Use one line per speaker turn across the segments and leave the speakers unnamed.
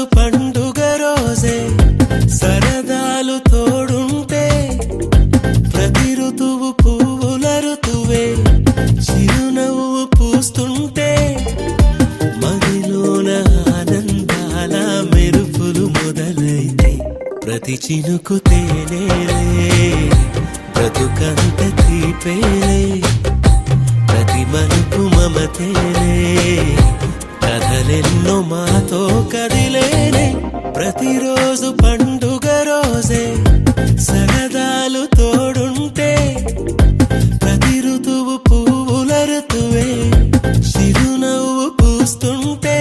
ప్రతిరోజు పండుగ రోజే సరదాలు తోడుంటే ప్రతి ఋతువు పువ్వుల ఋతువే చిరునవ్వు పూస్తుంటే మదిలోన ఆనందాల మెరుపులు మొదలైతే ప్రతి చినుకు తేనేలే బ్రతుకంత తీపేలే ప్రతి మలుపు మమతేలే కథలెన్నో మాతో కదిలేనే ప్రతిరోజు పండుగ రోజే సరదాలు తోడుంటే ప్రతి ఋతువు పువ్వుల ఋతువే చిరునవ్వు పూస్తుంటే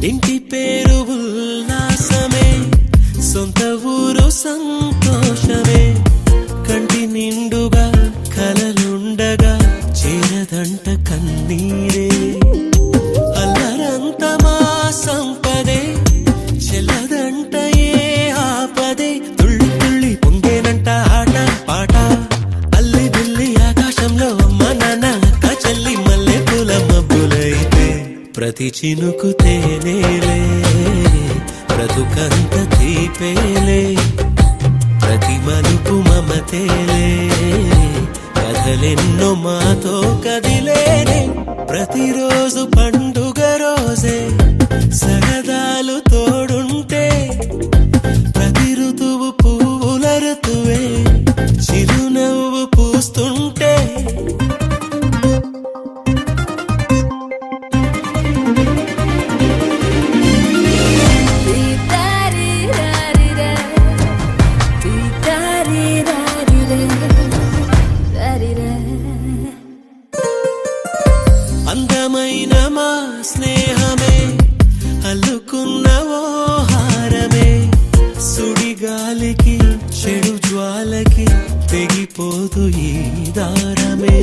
ఇంటి పేరు ఉల్లాసమే సొంత ఊరు సంతోషమే కంటి నిండుగా కలలుండగా చేరదంట కన్నీరే అల్లరంత మా సంపదే చెల్లదంట ఏ ఆపదే తుళ్ళి తుళ్ళి పొంగేనంట ఆట పాట అల్లి బిల్లి ఆకాశంలో అమ్మ నాన్న అక్క చెల్లి మల్లె పూల మబ్బులైతే ప్రతి చినుకు తేనేలే బ్రతుకంత తీపేలే ప్రతి మలుపు మమతేలే కథలెన్నో మాతో కదిలేనే ప్రతిరోజు పండుగ రోజే సరదాలు తోడుంటే ప్రతి ఋతువు పువ్వుల ఋతువే చిరునవ్వు పూస్తుంటే అందమైన మా స్నేహమే అల్లుకున్న ఓ హారమే సుడిగాలికి చెడు జ్వాలకి తెగిపోదు ఈ దారమే